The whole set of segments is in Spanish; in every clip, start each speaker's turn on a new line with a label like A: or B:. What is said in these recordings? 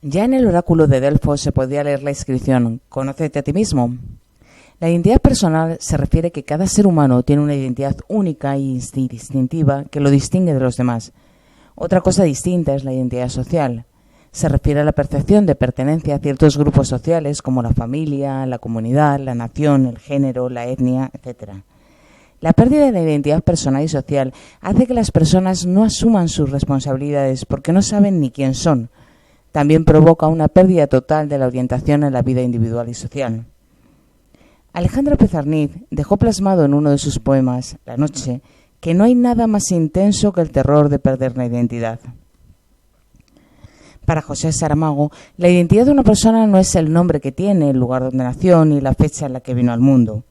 A: Ya en el oráculo de Delfos se podía leer la inscripción «Conócete a ti mismo». La identidad personal se refiere a que cada ser humano tiene una identidad única y distintiva que lo distingue de los demás. Otra cosa distinta es la identidad social. Se refiere a la percepción de pertenencia a ciertos grupos sociales como la familia, la comunidad, la nación, el género, la etnia, etc. La pérdida de la identidad personal y social hace que las personas no asuman sus responsabilidades porque no saben ni quién son. También provoca una pérdida total de la orientación en la vida individual y social. Alejandra Pizarnik dejó plasmado en uno de sus poemas, La noche, que no hay nada más intenso que el terror de perder la identidad. Para José Saramago, la identidad de una persona no es el nombre que tiene, el lugar donde nació ni la fecha en la que vino al mundo.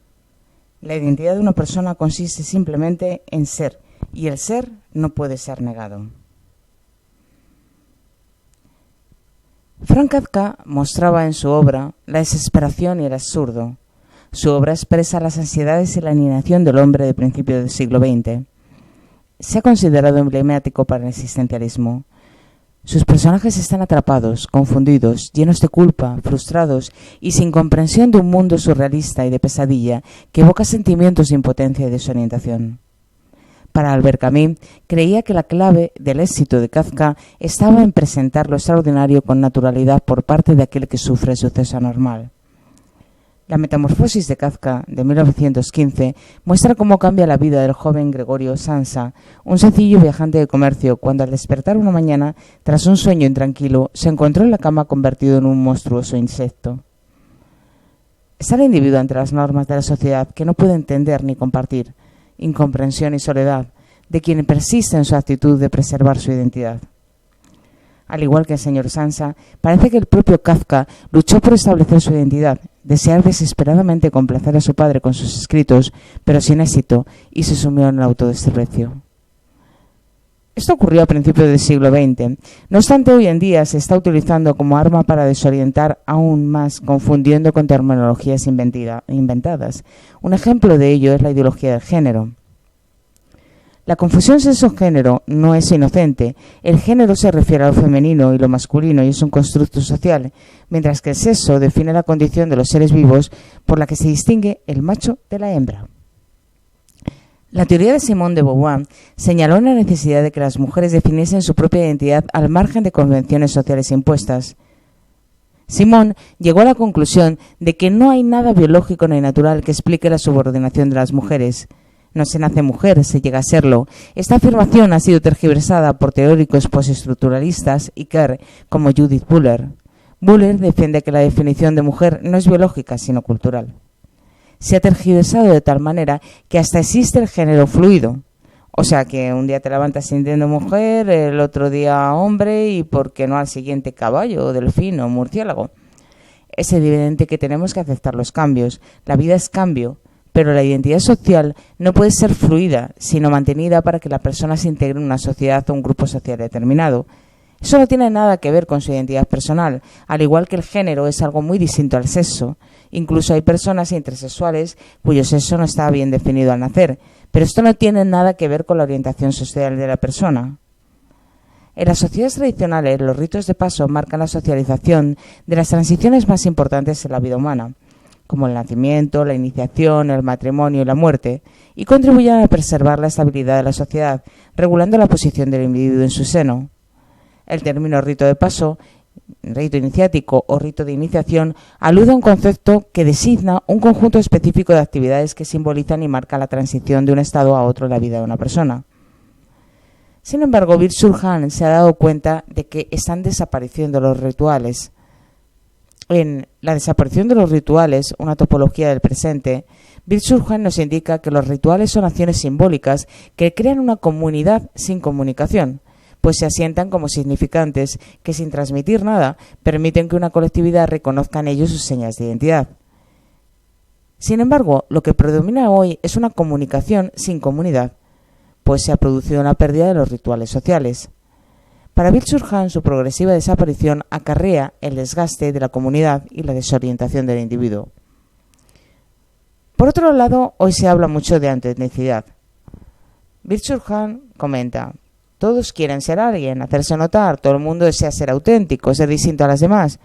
A: La identidad de una persona consiste simplemente en ser, y el ser no puede ser negado. Franz Kafka mostraba en su obra la desesperación y el absurdo. Su obra expresa las ansiedades y la alienación del hombre de principios del siglo XX. Se ha considerado emblemático para el existencialismo. Sus personajes están atrapados, confundidos, llenos de culpa, frustrados y sin comprensión de un mundo surrealista y de pesadilla que evoca sentimientos de impotencia y desorientación. Para Albert Camus, creía que la clave del éxito de Kafka estaba en presentar lo extraordinario con naturalidad por parte de aquel que sufre el suceso anormal. La Metamorfosis de Kafka, de 1915, muestra cómo cambia la vida del joven Gregorio Samsa, un sencillo viajante de comercio, cuando al despertar una mañana, tras un sueño intranquilo, se encontró en la cama convertido en un monstruoso insecto. Está el individuo ante las normas de la sociedad que no puede entender ni compartir, incomprensión y soledad, de quien persiste en su actitud de preservar su identidad. Al igual que el señor Samsa, parece que el propio Kafka luchó por establecer su identidad, desear desesperadamente complacer a su padre con sus escritos, pero sin éxito, y se sumió en el autodesprecio. Esto ocurrió a principios del siglo XX. No obstante, hoy en día se está utilizando como arma para desorientar aún más, confundiendo con terminologías inventadas. Un ejemplo de ello es la ideología del género. La confusión sexo-género no es inocente. El género se refiere a lo femenino y lo masculino y es un constructo social, mientras que el sexo define la condición de los seres vivos por la que se distingue el macho de la hembra. La teoría de Simone de Beauvoir señaló la necesidad de que las mujeres definiesen su propia identidad al margen de convenciones sociales impuestas. Simone llegó a la conclusión de que no hay nada biológico ni natural que explique la subordinación de las mujeres. No se nace mujer, se llega a serlo. Esta afirmación ha sido tergiversada por teóricos postestructuralistas y queer como Judith Butler. Butler defiende que la definición de mujer no es biológica, sino cultural. Se ha tergiversado de tal manera que hasta existe el género fluido. O sea que un día te levantas sintiendo mujer, el otro día hombre y por qué no al siguiente caballo, delfín o murciélago. Es evidente que tenemos que aceptar los cambios. La vida es cambio. Pero la identidad social no puede ser fluida, sino mantenida para que la persona se integre en una sociedad o un grupo social determinado. Eso no tiene nada que ver con su identidad personal, al igual que el género es algo muy distinto al sexo. Incluso hay personas intersexuales cuyo sexo no está bien definido al nacer, pero esto no tiene nada que ver con la orientación social de la persona. En las sociedades tradicionales, los ritos de paso marcan la socialización de las transiciones más importantes en la vida humana, como el nacimiento, la iniciación, el matrimonio y la muerte, y contribuyen a preservar la estabilidad de la sociedad, regulando la posición del individuo en su seno. El término rito de paso, rito iniciático o rito de iniciación, alude a un concepto que designa un conjunto específico de actividades que simbolizan y marcan la transición de un estado a otro en la vida de una persona. Sin embargo, Byung-Chul se ha dado cuenta de que están desapareciendo los rituales. En La desaparición de los rituales, una topología del presente, Byung-Chul nos indica que los rituales son acciones simbólicas que crean una comunidad sin comunicación, pues se asientan como significantes que sin transmitir nada permiten que una colectividad reconozca en ellos sus señas de identidad. Sin embargo, lo que predomina hoy es una comunicación sin comunidad, pues se ha producido una pérdida de los rituales sociales. Para Byung-Chul, su progresiva desaparición acarrea el desgaste de la comunidad y la desorientación del individuo. Por otro lado, hoy se habla mucho de autenticidad. Byung-Chul comenta: Todos quieren ser alguien, hacerse notar, todo el mundo desea ser auténtico, ser distinto a las demás.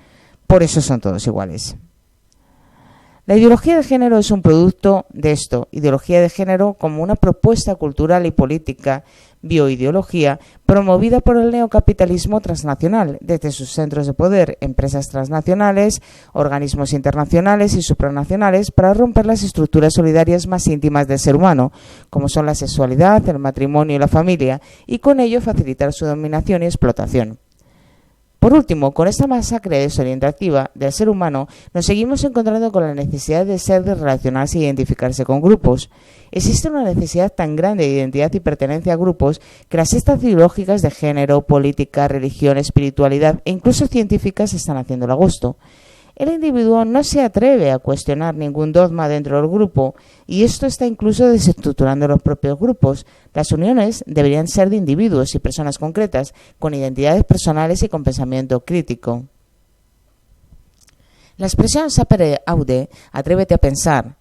A: Por eso son todos iguales. La ideología de género es un producto de esto, ideología de género como una propuesta cultural y política, bioideología, promovida por el neocapitalismo transnacional, desde sus centros de poder, empresas transnacionales, organismos internacionales y supranacionales, para romper las estructuras solidarias más íntimas del ser humano, como son la sexualidad, el matrimonio y la familia, y con ello facilitar su dominación y explotación. Por último, con esta masacre desorientativa del ser humano, nos seguimos encontrando con la necesidad de ser, de relacionarse e identificarse con grupos. Existe una necesidad tan grande de identidad y pertenencia a grupos que las sectas ideológicas de género, política, religión, espiritualidad e incluso científicas están haciendo el agosto. El individuo no se atreve a cuestionar ningún dogma dentro del grupo y esto está incluso desestructurando los propios grupos. Las uniones deberían ser de individuos y personas concretas, con identidades personales y con pensamiento crítico. La expresión sapere aude, atrévete a pensar,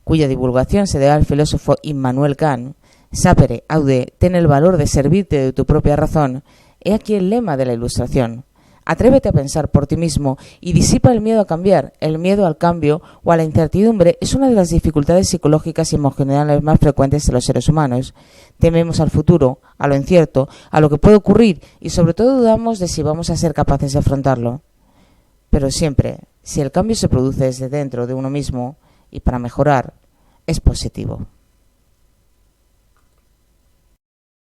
A: cuya divulgación se debe al filósofo Immanuel Kant, sapere aude, ten el valor de servirte de tu propia razón, he aquí el lema de la Ilustración. Atrévete a pensar por ti mismo y disipa el miedo a cambiar. El miedo al cambio o a la incertidumbre es una de las dificultades psicológicas y emocionales más frecuentes de los seres humanos. Tememos al futuro, a lo incierto, a lo que puede ocurrir y sobre todo dudamos de si vamos a ser capaces de afrontarlo. Pero siempre, si el cambio se produce desde dentro de uno mismo y para mejorar, es positivo.